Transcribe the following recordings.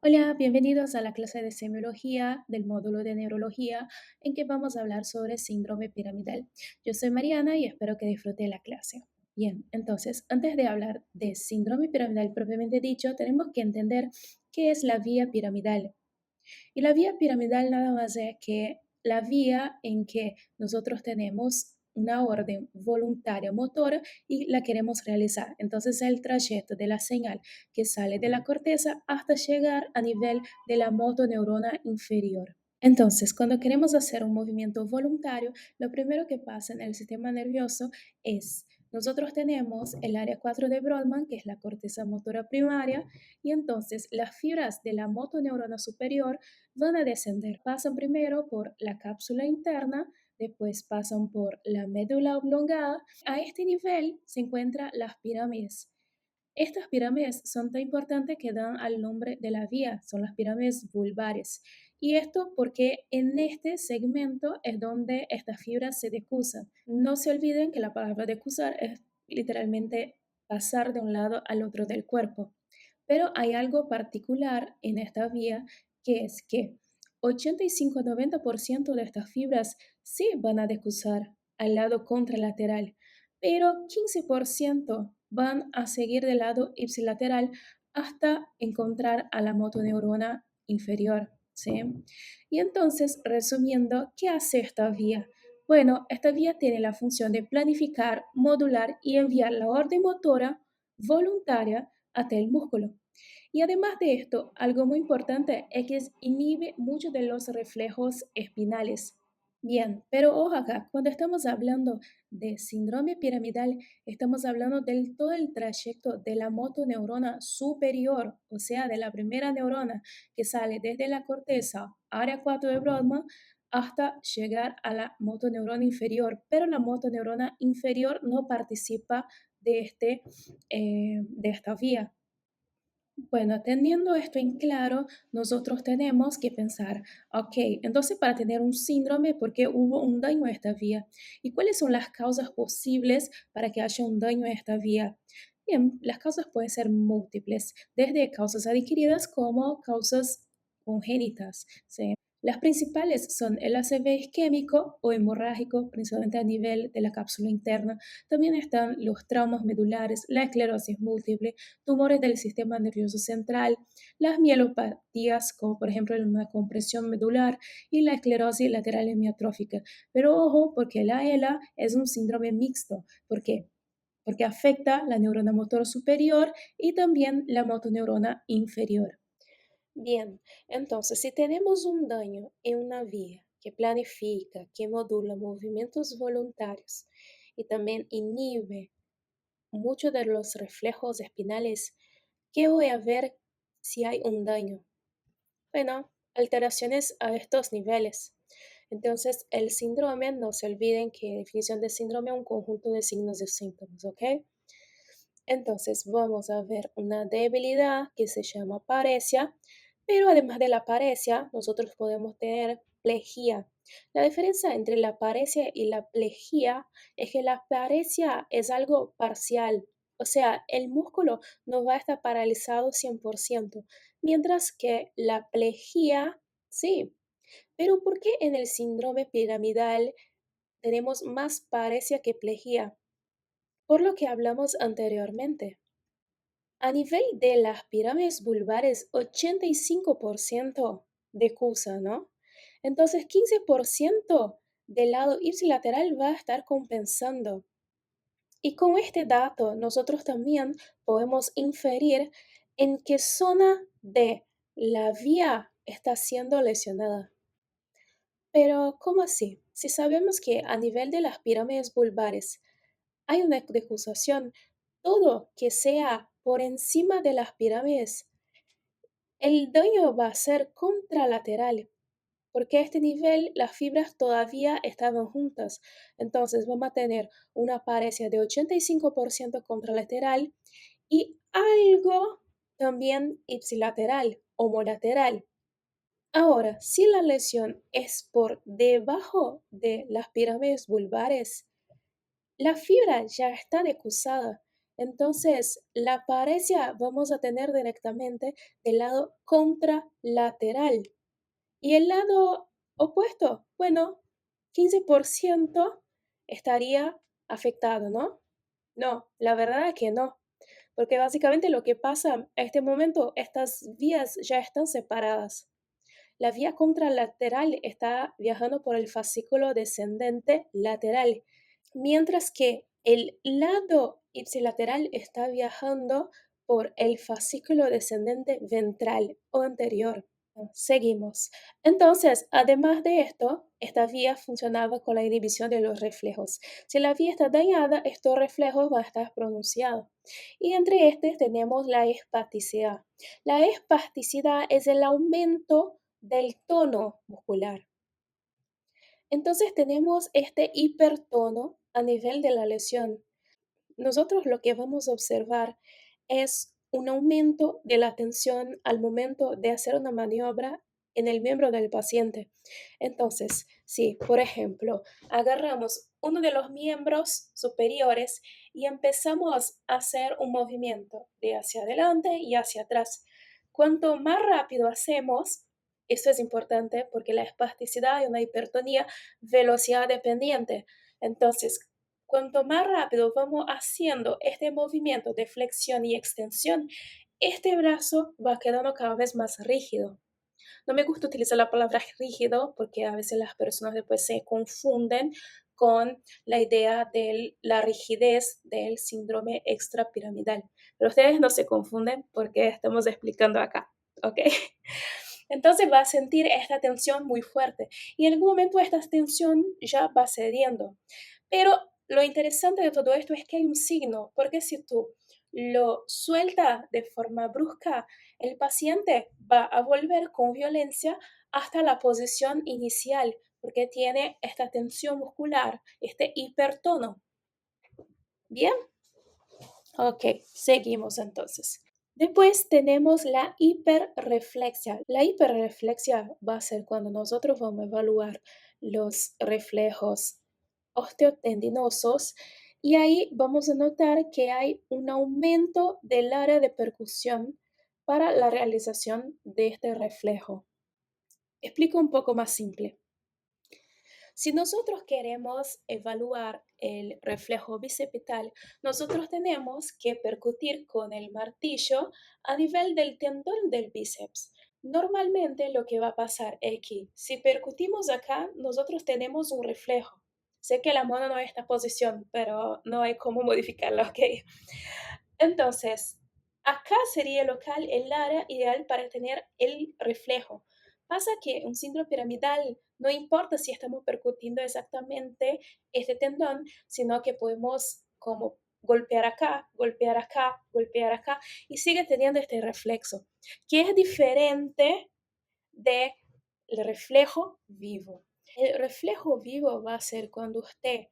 Hola, bienvenidos a la clase de semiología del módulo de neurología en que vamos a hablar sobre síndrome piramidal. Yo soy Mariana y espero que disfrute la clase. Bien, entonces, antes de hablar de síndrome piramidal propiamente dicho, tenemos que entender qué es la vía piramidal. Y la vía piramidal nada más es que la vía en que nosotros tenemos una orden voluntaria motora y la queremos realizar. Entonces, el trayecto de la señal que sale de la corteza hasta llegar a nivel de la motoneurona inferior. Entonces, cuando queremos hacer un movimiento voluntario, lo primero que pasa en el sistema nervioso es, nosotros tenemos el área 4 de Brodmann, que es la corteza motora primaria, y entonces las fibras de la motoneurona superior van a descender. Pasan primero por la cápsula interna, después pasan por la médula oblongada. A este nivel se encuentran las pirámides. Estas pirámides son tan importantes que dan al nombre de la vía, son las pirámides vulvares. Y esto porque en este segmento es donde estas fibras se decusan. No se olviden que la palabra decusar es literalmente pasar de un lado al otro del cuerpo. Pero hay algo particular en esta vía que es que 85-90% de estas fibras sí van a decusar al lado contralateral, pero 15% van a seguir del lado ipsilateral hasta encontrar a la motoneurona inferior, ¿sí? Y entonces, resumiendo, ¿qué hace esta vía? Bueno, esta vía tiene la función de planificar, modular y enviar la orden motora voluntaria hasta el músculo. Y además de esto, algo muy importante es que inhibe muchos de los reflejos espinales. Bien, pero ojo acá, cuando estamos hablando de síndrome piramidal, estamos hablando del todo el trayecto de la motoneurona superior, o sea, de la primera neurona que sale desde la corteza, área 4 de Brodmann, hasta llegar a la motoneurona inferior, pero la motoneurona inferior no participa de esta vía. Bueno, teniendo esto en claro, nosotros tenemos que pensar, ok, entonces para tener un síndrome, ¿por qué hubo un daño a esta vía? ¿Y cuáles son las causas posibles para que haya un daño a esta vía? Bien, las causas pueden ser múltiples, desde causas adquiridas como causas congénitas, ¿sí? Las principales son el ACV isquémico o hemorrágico, principalmente a nivel de la cápsula interna. También están los traumas medulares, la esclerosis múltiple, tumores del sistema nervioso central, las mielopatías, como por ejemplo una compresión medular, y la esclerosis lateral hemiatrófica. Pero ojo, porque la ELA es un síndrome mixto. ¿Por qué? Porque afecta la neurona motor superior y también la motoneurona inferior. Bien, entonces si tenemos un daño en una vía que planifica, que modula movimientos voluntarios y también inhibe muchos de los reflejos espinales, ¿qué voy a ver si hay un daño? Bueno, alteraciones a estos niveles. Entonces, el síndrome, no se olviden que definición de síndrome es un conjunto de signos y síntomas, ¿ok? Entonces, vamos a ver una debilidad que se llama paresia, pero además de la paresia, nosotros podemos tener plejía. La diferencia entre la paresia y la plejía es que la paresia es algo parcial, o sea, el músculo no va a estar paralizado 100%, mientras que la plejía, sí. Pero ¿por qué en el síndrome piramidal tenemos más paresia que plejía? Por lo que hablamos anteriormente. A nivel de las pirámides vulvares, 85% de CUSA, ¿no? Entonces, 15% del lado ipsilateral va a estar compensando. Y con este dato, nosotros también podemos inferir en qué zona de la vía está siendo lesionada. Pero, ¿cómo así? Si sabemos que a nivel de las pirámides vulvares hay una decusación, todo que sea por encima de las pirámides, el daño va a ser contralateral, porque a este nivel las fibras todavía estaban juntas. Entonces vamos a tener una paresia de 85% contralateral y algo también ipsilateral, homolateral. Ahora, si la lesión es por debajo de las pirámides vulvares, la fibra ya está decusada, Entonces, la paresia vamos a tener directamente del lado contralateral. Y el lado opuesto, bueno, 15% estaría afectado, ¿no? No, la verdad es que no, porque básicamente lo que pasa a este momento, estas vías ya están separadas. La vía contralateral está viajando por el fascículo descendente lateral, mientras que el lado ipsilateral está viajando por el fascículo descendente ventral o anterior. Seguimos. Entonces, además de esto, esta vía funcionaba con la inhibición de los reflejos. Si la vía está dañada, estos reflejos van a estar pronunciados. Y entre estos tenemos la espasticidad. La espasticidad es el aumento del tono muscular. Entonces tenemos este hipertono a nivel de la lesión. Nosotros lo que vamos a observar es un aumento de la tensión al momento de hacer una maniobra en el miembro del paciente. Entonces, si, por ejemplo, agarramos uno de los miembros superiores y empezamos a hacer un movimiento de hacia adelante y hacia atrás, cuanto más rápido hacemos, esto es importante porque la espasticidad y una hipertonía velocidad dependiente. Entonces, cuanto más rápido vamos haciendo este movimiento de flexión y extensión, este brazo va quedando cada vez más rígido. No me gusta utilizar la palabra rígido porque a veces las personas después se confunden con la idea de la rigidez del síndrome extrapiramidal. Pero ustedes no se confunden porque estamos explicando acá, ¿ok? Entonces va a sentir esta tensión muy fuerte y en algún momento esta tensión ya va cediendo. Pero lo interesante de todo esto es que hay un signo, porque si tú lo sueltas de forma brusca, el paciente va a volver con violencia hasta la posición inicial, porque tiene esta tensión muscular, este hipertono. Bien, ok, seguimos entonces. Después tenemos la hiperreflexia. La hiperreflexia va a ser cuando nosotros vamos a evaluar los reflejos osteotendinosos y ahí vamos a notar que hay un aumento del área de percusión para la realización de este reflejo. Explico un poco más simple. Si nosotros queremos evaluar el reflejo bicipital, nosotros tenemos que percutir con el martillo a nivel del tendón del bíceps. Normalmente lo que va a pasar es que si percutimos acá, nosotros tenemos un reflejo. Sé que la mano no es esta posición, pero no hay cómo modificarla, ¿ok? Entonces, acá sería local el área ideal para tener el reflejo. Pasa que un síndrome piramidal no importa si estamos percutiendo exactamente este tendón, sino que podemos como golpear acá, golpear acá, golpear acá y sigue teniendo este reflexo, que es diferente del reflejo vivo. El reflejo vivo va a ser cuando usted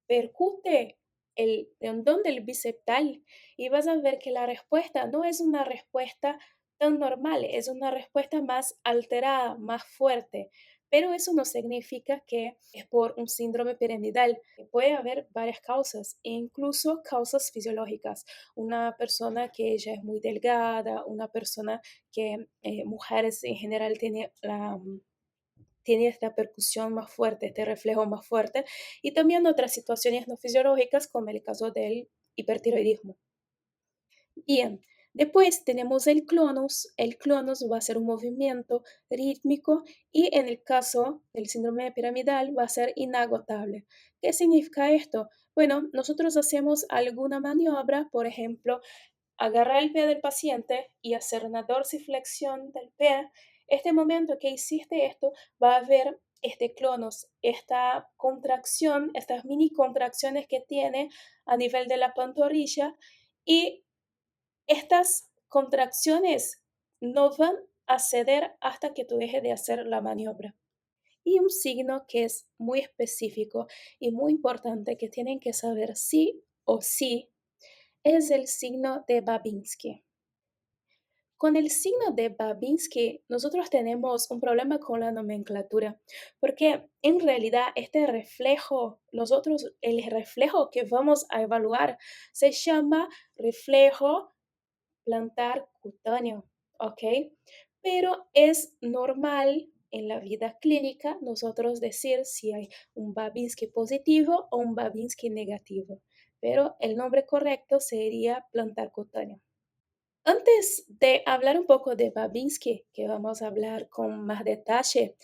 percute el tendón del biceptal y vas a ver que la respuesta no es una respuesta tan normal, es una respuesta más alterada, más fuerte. Pero eso no significa que es por un síndrome piramidal. Puede haber varias causas, e incluso causas fisiológicas. Una persona que ella es muy delgada, una persona que mujeres en general tiene esta percusión más fuerte, este reflejo más fuerte, y también otras situaciones no fisiológicas, como el caso del hipertiroidismo. Bien, después tenemos el clonus. El clonus va a ser un movimiento rítmico y en el caso del síndrome piramidal va a ser inagotable. ¿Qué significa esto? Bueno, nosotros hacemos alguna maniobra, por ejemplo, agarrar el pie del paciente y hacer una dorsiflexión del pie. Este momento que hiciste esto, va a haber este clonus, esta contracción, estas mini contracciones que tiene a nivel de la pantorrilla y estas contracciones no van a ceder hasta que tú dejes de hacer la maniobra. Y un signo que es muy específico y muy importante que tienen que saber sí o sí es el signo de Babinski. Con el signo de Babinski, nosotros tenemos un problema con la nomenclatura, porque en realidad este reflejo, el reflejo que vamos a evaluar se llama reflejo plantar cutáneo, ¿ok? Pero es normal en la vida clínica nosotros decir si hay un Babinski positivo o un Babinski negativo, pero el nombre correcto sería plantar cutáneo. Antes de hablar un poco de Babinski, que vamos a hablar con más detalle,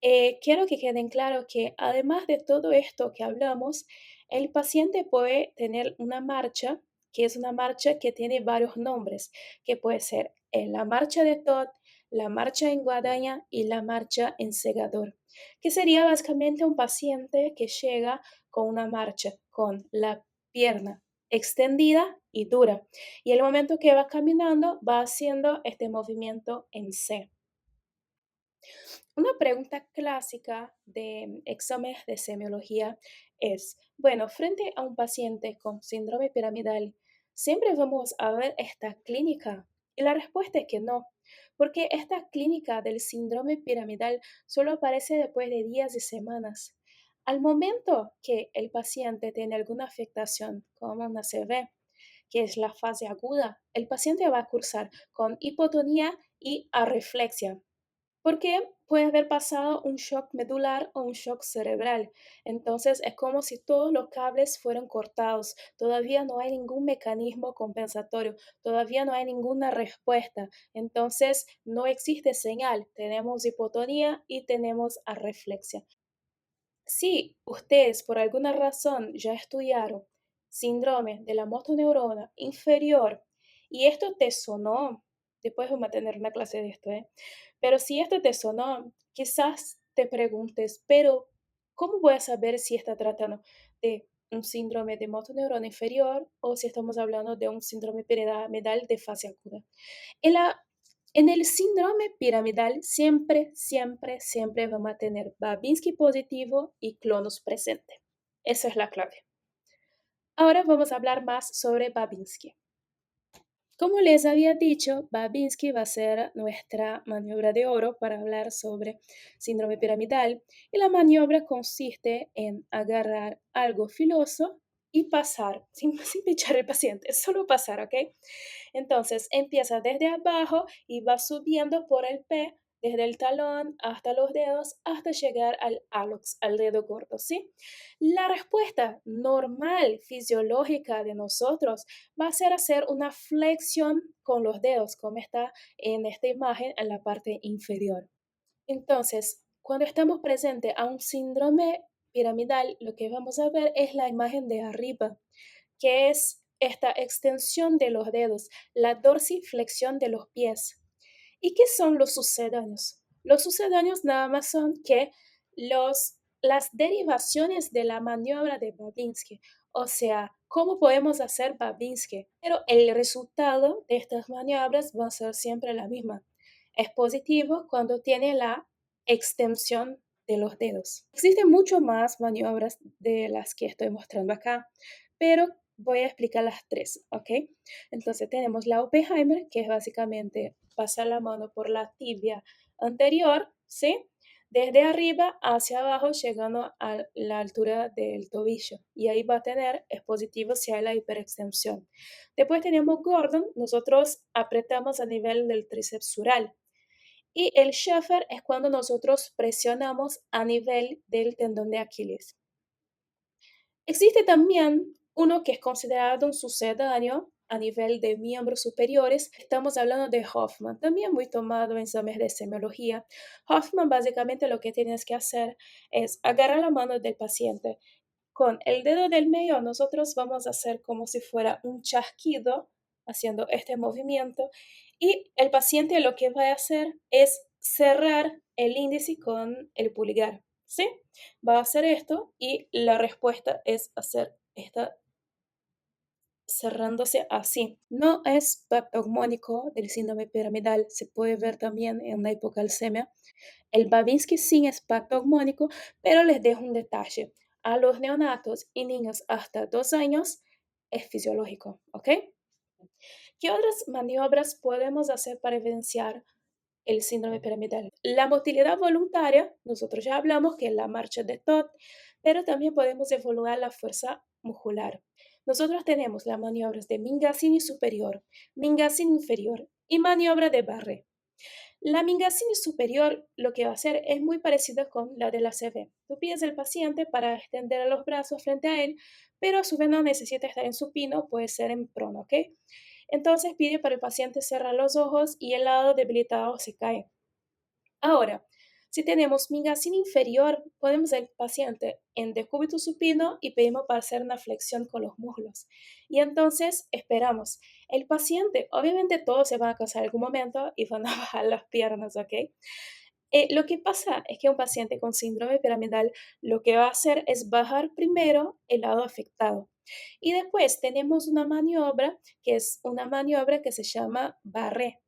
quiero que queden claro que además de todo esto que hablamos, el paciente puede tener una marcha, que es una marcha que tiene varios nombres, que puede ser la marcha de Todd, la marcha en guadaña y la marcha en segador, que sería básicamente un paciente que llega con una marcha, con la pierna extendida y dura. Y el momento que va caminando, va haciendo este movimiento en C. Una pregunta clásica de exámenes de semiología es, bueno, frente a un paciente con síndrome piramidal, ¿siempre vamos a ver esta clínica? Y la respuesta es que no, porque esta clínica del síndrome piramidal solo aparece después de días y semanas. Al momento que el paciente tiene alguna afectación, como una CV, que es la fase aguda, el paciente va a cursar con hipotonía y arreflexia, porque puede haber pasado un shock medular o un shock cerebral. Entonces es como si todos los cables fueran cortados. Todavía no hay ningún mecanismo compensatorio. Todavía no hay ninguna respuesta. Entonces no existe señal. Tenemos hipotonía y tenemos arreflexia. Si ustedes por alguna razón ya estudiaron síndrome de la motoneurona inferior y esto te sonó, después vamos a tener una clase de esto, ¿eh? Pero si esto te sonó, quizás te preguntes, pero ¿cómo voy a saber si está tratando de un síndrome de motoneurona inferior o si estamos hablando de un síndrome piramidal de fase aguda? En la en el síndrome piramidal siempre, siempre, siempre vamos a tener Babinski positivo y clonus presente. Esa es la clave. Ahora vamos a hablar más sobre Babinski. Como les había dicho, Babinski va a ser nuestra maniobra de oro para hablar sobre síndrome piramidal. Y la maniobra consiste en agarrar algo filoso y pasar, sin pinchar al paciente, solo pasar, ¿ok? Entonces empieza desde abajo y va subiendo por el P, desde el talón hasta los dedos, hasta llegar al hallux, al dedo gordo, ¿sí? La respuesta normal, fisiológica de nosotros va a ser hacer una flexión con los dedos, como está en esta imagen en la parte inferior. Entonces, cuando estamos presentes a un síndrome piramidal, lo que vamos a ver es la imagen de arriba, que es esta extensión de los dedos, la dorsiflexión de los pies. ¿Y qué son los sucedáneos? Los sucedáneos nada más son que las derivaciones de la maniobra de Babinski, o sea, cómo podemos hacer Babinski, pero el resultado de estas maniobras va a ser siempre la misma. Es positivo cuando tiene la extensión de los dedos. Existen mucho más maniobras de las que estoy mostrando acá, pero voy a explicar las tres, ¿ok? Entonces tenemos la Oppenheimer, que es básicamente pasar la mano por la tibia anterior, ¿sí? Desde arriba hacia abajo, llegando a la altura del tobillo. Y ahí va a tener, es positivo si hay la hiperextensión. Después tenemos Gordon, nosotros apretamos a nivel del tríceps sural. Y el Schaefer es cuando nosotros presionamos a nivel del tendón de Aquiles. Existe también uno que es considerado un sucedáneo a nivel de miembros superiores. Estamos hablando de Hoffman, también muy tomado en exámenes de semiología. Hoffman básicamente lo que tienes que hacer es agarrar la mano del paciente. Con el dedo del medio nosotros vamos a hacer como si fuera un chasquido haciendo este movimiento y el paciente lo que va a hacer es cerrar el índice con el pulgar, ¿sí? Va a hacer esto y la respuesta es hacer esta cerrándose así. No es patogmónico del síndrome piramidal, se puede ver también en la hipocalcemia. El Babinski sí es patogmónico, pero les dejo un detalle. A los neonatos y niños hasta 2 años es fisiológico, ¿ok? ¿Qué otras maniobras podemos hacer para evidenciar el síndrome piramidal? La motilidad voluntaria, nosotros ya hablamos que es la marcha de Todd, pero también podemos evaluar la fuerza muscular. Nosotros tenemos las maniobras de Mingasini superior, Mingasini inferior y maniobra de Barré. La Mingasini superior lo que va a hacer es muy parecida con la de la CV. Tú pides al paciente para extender los brazos frente a él, pero a su vez no necesita estar en supino, puede ser en prono, ¿ok? Entonces pide para el paciente cerrar los ojos y el lado debilitado se cae. Ahora, si tenemos migración inferior, podemos el paciente en decúbito supino y pedimos para hacer una flexión con los muslos. Y entonces esperamos. El paciente, obviamente todos se van a cansar en algún momento y van a bajar las piernas, ¿ok? Lo que pasa es que un paciente con síndrome piramidal lo que va a hacer es bajar primero el lado afectado. Y después tenemos una maniobra que es una maniobra que se llama barré.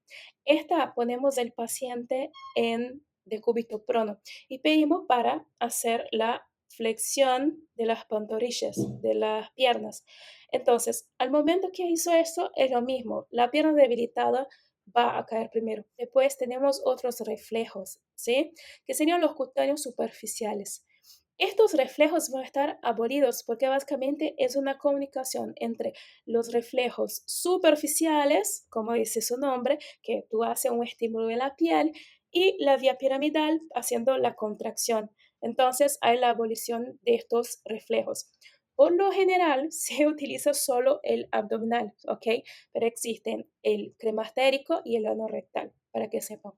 Esta ponemos el paciente en decúbito prono y pedimos para hacer la flexión de las pantorrillas, de las piernas. Entonces, al momento que hizo eso, es lo mismo. La pierna debilitada va a caer primero. Después tenemos otros reflejos, ¿sí? Que serían los cutáneos superficiales. Estos reflejos van a estar abolidos porque básicamente es una comunicación entre los reflejos superficiales, como dice su nombre, que tú haces un estímulo en la piel, y la vía piramidal haciendo la contracción. Entonces hay la abolición de estos reflejos. Por lo general se utiliza solo el abdominal, ¿ok? Pero existen el cremastérico y el anorrectal, para que sepan.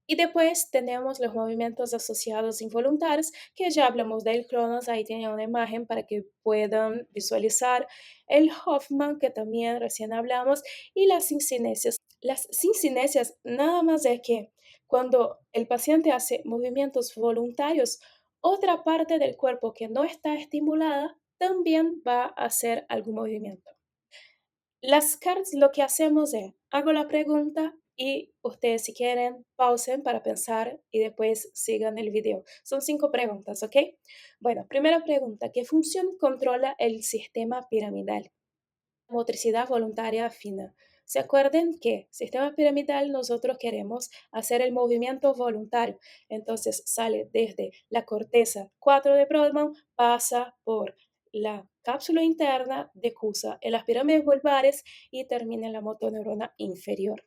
Y después tenemos los movimientos asociados involuntarios, que ya hablamos del Cronos, ahí tienen una imagen para que puedan visualizar el Hoffman, que también recién hablamos, y las cincinesias. Las cincinesias nada más es que cuando el paciente hace movimientos voluntarios, otra parte del cuerpo que no está estimulada también va a hacer algún movimiento. Las cards lo que hacemos es, hago la pregunta y ustedes si quieren pausen para pensar y después sigan el video. Son 5 preguntas, ¿ok? Bueno, primera pregunta, ¿qué función controla el sistema piramidal? Motricidad voluntaria fina. ¿Se acuerdan que sistema piramidal nosotros queremos hacer el movimiento voluntario? Entonces sale desde la corteza 4 de Brodmann, pasa por la cápsula interna de Cusa en las pirámides vulvares y termina en la motoneurona inferior.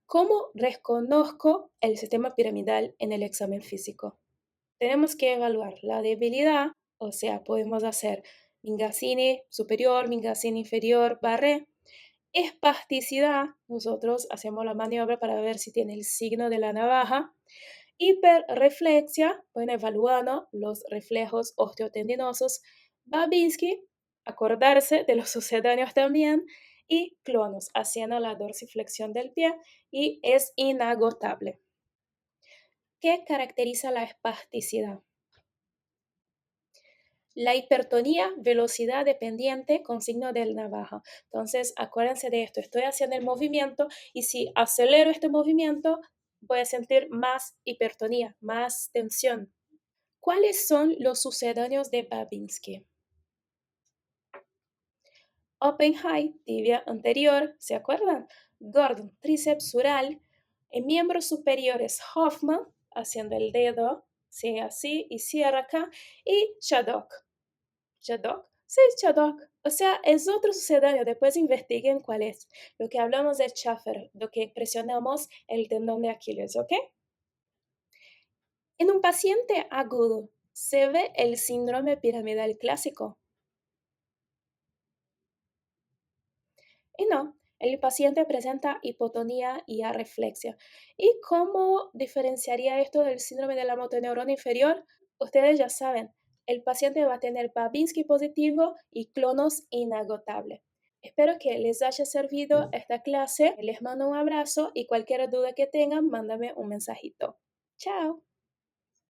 ¿Cómo reconozco el sistema piramidal en el examen físico? Tenemos que evaluar la debilidad, o sea, podemos hacer Mingasini superior, Mingasini inferior, barré. Espasticidad, nosotros hacemos la maniobra para ver si tiene el signo de la navaja. Hiperreflexia, bueno, evaluando los reflejos osteotendinosos. Babinski, acordarse de los sucedáneos también. Y clonos, haciendo la dorsiflexión del pie y es inagotable. ¿Qué caracteriza la espasticidad? La hipertonía, velocidad dependiente con signo de navaja. Entonces, acuérdense de esto. Estoy haciendo el movimiento y si acelero este movimiento, voy a sentir más hipertonía, más tensión. ¿Cuáles son los sucedáneos de Babinski? Open high, tibia anterior, ¿se acuerdan? Gordon, tríceps sural. En miembros superiores, Hoffman, haciendo el dedo, ¿sí? Así, y cierra acá. Y Shadok. ¿Shadok? Sí, Shadok. O sea, es otro sucedáneo. Después investiguen cuál es. Lo que hablamos de Schaffer, lo que presionamos el tendón de Aquiles, ¿ok? En un paciente agudo, ¿se ve el síndrome piramidal clásico? Y no, el paciente presenta hipotonía y arreflexia. ¿Y cómo diferenciaría esto del síndrome de la motoneurona inferior? Ustedes ya saben, el paciente va a tener Babinski positivo y clonos inagotable. Espero que les haya servido esta clase. Les mando un abrazo y cualquier duda que tengan, mándame un mensajito. Chao.